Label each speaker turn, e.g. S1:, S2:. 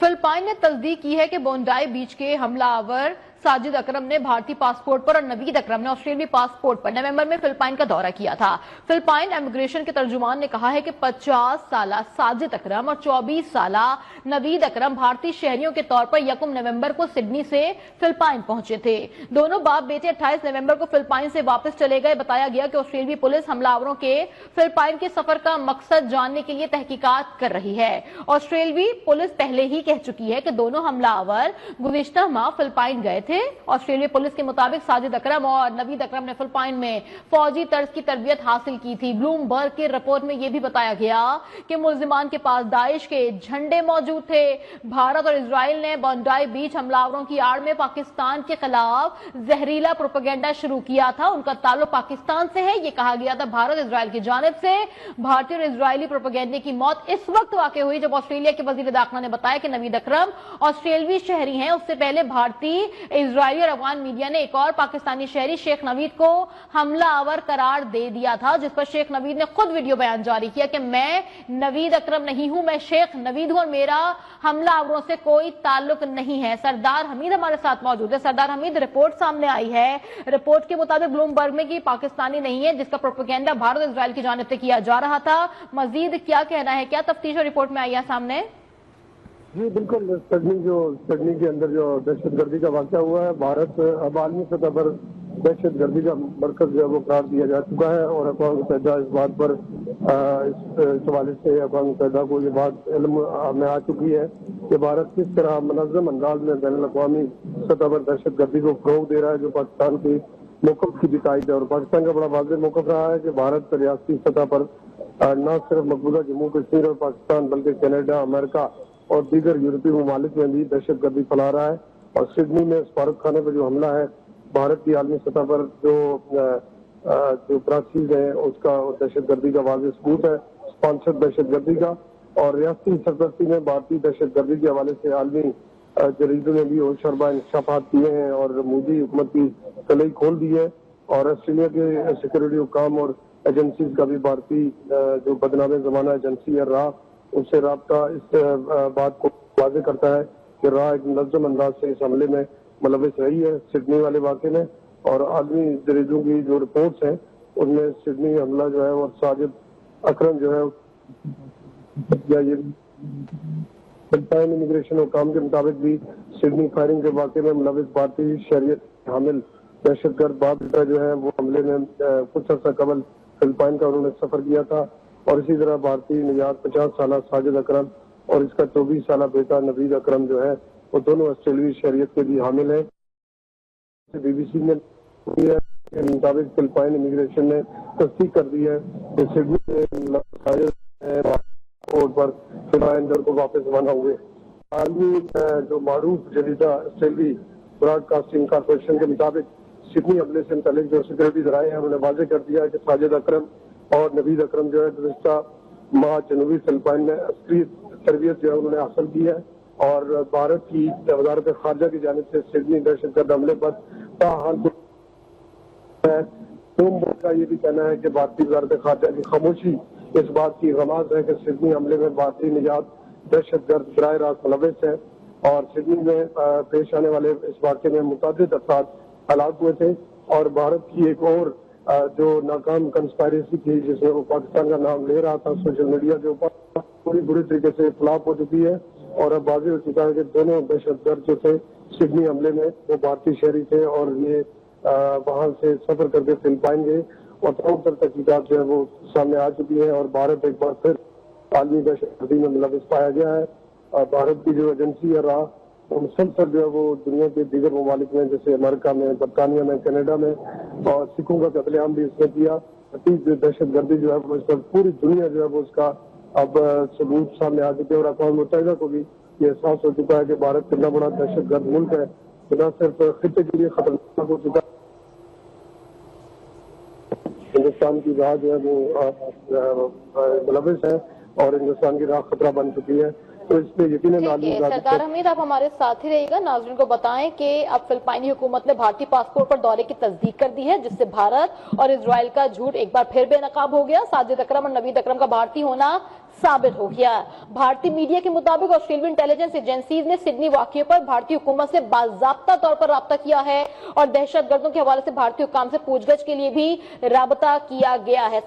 S1: Philippine ने तस्दीक की है कि बोंडाई बीच के हमलावर साजिद अकरम ने भारतीय पासपोर्ट पर और नवीद अकरम ने ऑस्ट्रेलियाई पासपोर्ट पर नवंबर में फिलिपाइन का दौरा किया था। फिलिपाइन इमिग्रेशन के तर्जुमान ने कहा है कि 50 साला साजिद अकरम और 24 साला नवीद अकरम भारतीय शहरियों के तौर पर 1 नवंबर को सिडनी से फिलिपाइन पहुंचे थे। दोनों बाप बेटे 28 नवंबर को फिलिपाइन से वापस चले गए। बताया गया कि ऑस्ट्रेलियाई पुलिस हमलावरों के फिलिपाइन के सफर का मकसद जानने के लिए तहकीकात कर रही है। ऑस्ट्रेलियाई पुलिस पहले ही कह चुकी है कि दोनों हमलावर गुज़िश्ता माह फिलिपाइन गए थे। ऑस्ट्रेलिया पुलिस के मुताबिक साजिद अकरम और नवीद अकरम ने फिलिपाइन में फौजी तर्ज की तरबियत हासिल की थी। ब्लूमबर्ग की रिपोर्ट में यह भी बताया गया कि मुल्जिमान के पास दाइश के झंडे मौजूद थे। भारत और इजराइल ने बोंडाई बीच हमलावरों की आड़ में पाकिस्तान के खिलाफ जहरीला प्रोपेगेंडा शुरू किया था। उनका ताल्लुक पाकिस्तान से है। यह कहा गया था भारत इजराइल की जानिब से। भारतीय और इजरायली प्रोपेगेंडे की मौत इस वक्त वाक़ हुई जब ऑस्ट्रेलिया के वजीर दाखिला ने बताया कि नवीद अकरम ऑस्ट्रेलियाई शहरी हैं। उससे पहले भारतीय, इजरायली और अफगान मीडिया ने एक और पाकिस्तानी शहरी शेख नवीद को हमलावर करार दे दिया था, जिस पर शेख नवीद ने खुद वीडियो बयान जारी किया कि मैं नवीद अकरम नहीं हूं, मैं शेख नवीद हूं और मेरा हमलावरों से कोई ताल्लुक नहीं है। सरदार हमीद हमारे साथ मौजूद है। सरदार हमीद, रिपोर्ट सामने आई है, रिपोर्ट के मुताबिक ब्लूमबर्ग में कि पाकिस्तानी नहीं है जिसका प्रोपेगेंडा भारत और इजराइल की जानिब से किया जा रहा था। मजीद क्या कहना है, क्या तफ्तीश और रिपोर्ट में आई है सामने?
S2: जी बिल्कुल, सिडनी के अंदर जो दहशतगर्दी का वाक़या हुआ है, भारत अब आलमी सतह पर दहशतगर्दी का मरकज जो है वो करार दिया जा चुका है और अक़वाम मुत्तहिदा इस बात पर इस हवाले से अक़वाम मुत्तहिदा को ये बात इल्म में आ चुकी है कि भारत किस तरह मुनज़्ज़म अंदाज में बैनुल-अक़वामी सतह पर दहशतगर्दी को फ़रोग़ दे रहा है, जो पाकिस्तान की मौक़िफ़ की भी तायद है। और पाकिस्तान का बड़ा वाज़ेह मौक़िफ़ रहा है कि भारत रियासती सतह पर न सिर्फ मकबूजा जम्मू कश्मीर और पाकिस्तान बल्कि कनाडा, अमेरिका और दीगर यूरोपीय ममालिक में भी दहशतगर्दी फैला रहा है। और सिडनी में सफारत खाने पर जो हमला है, भारत की आलमी सतह पर जो प्राक्सीज है उसका दहशतगर्दी का वाज़ेह सबूत है, स्पॉन्सर दहशतगर्दी का। और रियासती सरपरस्ती में भारतीय दहशतगर्दी के हवाले से आलमी जरीदों ने भी होशरबा इंकशाफात किए हैं और मोदी हुकूमत की कलई खोल दी है। और ऑस्ट्रेलिया के सिक्योरिटी हुकाम और एजेंसीज का भी भारतीय जो बदनाम ज़माना एजेंसी है राह, उससे राब्ता इस बात को वाज़ेह करता है कि राह एक मुनज़्ज़म अंदाज से इस हमले में मुलव्वस रही है सिडनी वाले वाक़े में। और आलमी जरीदों की जो रिपोर्ट्स हैं उनमें सिडनी हमला जो है और साजिद अकरम जो है या ये फिलिपाइन इमिग्रेशन हुकाम के मुताबिक भी सिडनी फायरिंग के वाक़े में मुलव्वस भारतीय शहरियत हामिल दहशतगर्द बाप जो है वो हमले में कुछ अर्सा कबल फिलिपाइन का उन्होंने सफर किया था। और इसी तरह भारतीय निजात 50 साला साजिद अकरम और इसका 24 साला बेटा नवीद अकरम जो है वो दोनों ऑस्ट्रेलियाई शहरियत के भी हामिल हैं। बीबीसी ने मुताबिक फिलिपाइन इमिग्रेशन ने तस्दीक कर दी है कि सिडनी पर फिलिपाइन को वापस रवाना हुए। आलमी जो मारूफ जरीदा ऑस्ट्रेलियाई ब्रॉडकास्टिंग कॉर्पोरेशन के मुताबिक सिडनी हमले से मुतालिक जो सिक्योरिटी ज़राए हैं उन्होंने वाज़ेह कर दिया है कि साजिद अकरम और नवीद अकरम जो है गुज़िश्ता माह जनूबी फिलिपाइन में अस्करी तरबियत जो है उन्होंने हासिल की है। और भारत की वज़ारत ख़ारजा की जानिब से सिडनी दहशतगर्द हमले पर ताहाल का ये भी कहना है कि भारतीय वज़ारत ख़ारजा की खामोशी इस बात की गमाज़ है कि सिडनी हमले में भारतीय निजात दहशतगर्द बराह रास्त मुलव्वस है। और सिडनी में पेश आने वाले इस वाक़े में मुतअद्दिद अफ़राद हलाक हुए थे। और भारत की एक और जो नाकाम कंस्पायरेसी थी जिसमें वो पाकिस्तान का नाम ले रहा था सोशल मीडिया के ऊपर, पूरी बुरी तरीके से फ्लॉप हो चुकी है। और अब वाज़ेह हो चुका है कि दोनों दहशतगर्द जो थे सिडनी हमले में वो भारतीय शहरी थे और ये वहाँ से सफर करके फिलिपाइन गए और तमाम तर तहकीकात जो है वो सामने आ चुकी है। और भारत एक बार फिर आलमी दहशतगर्दी में मुलव्वस पाया गया है। भारत की जो एजेंसी है राह वो मुसलसल जो है वो दुनिया के दीगर ममालिक में जैसे अमेरिका में, बरतानिया में, कनाडा में और सिखों का कत्लेआम भी इसने किया। दहशतगर्दी जो है वो इस पर पूरी दुनिया जो है वो उसका अब सबूत सामने आ चुके हैं। और अक़वाम मुत्तहिदा को भी ये एहसास हो चुका है कि भारत कितना बड़ा दहशतगर्द मुल्क है, न सिर्फ खित्ते के लिए खतरनाक हो चुका है, हिंदुस्तान की राह जो है वो मुलव्वस है और हिंदुस्तान की राह खतरा बन चुकी है। तो इस पे यकीनन
S1: ठीक
S2: आलमी
S1: है सरदार हमीद, आप हमारे साथ ही रहिएगा। नाज़रीन को बताएं कि अब फिलिपाइनी हुकूमत ने भारतीय पासपोर्ट पर दौरे की तस्दीक कर दी है, जिससे भारत और इजराइल का झूठ एक बार फिर बेनकाब हो गया। साजिद अकरम और नवीद अकरम का भारतीय होना साबित हो गया। भारतीय मीडिया के मुताबिक ऑस्ट्रेलियन इंटेलिजेंस एजेंसीज ने सिडनी वाकये पर भारतीय हुकूमत से बाज़ाब्ता तौर पर राब्ता किया है और दहशतगर्दों के हवाले से भारतीय हुकाम से पूछगछ के लिए भी राब्ता किया गया है।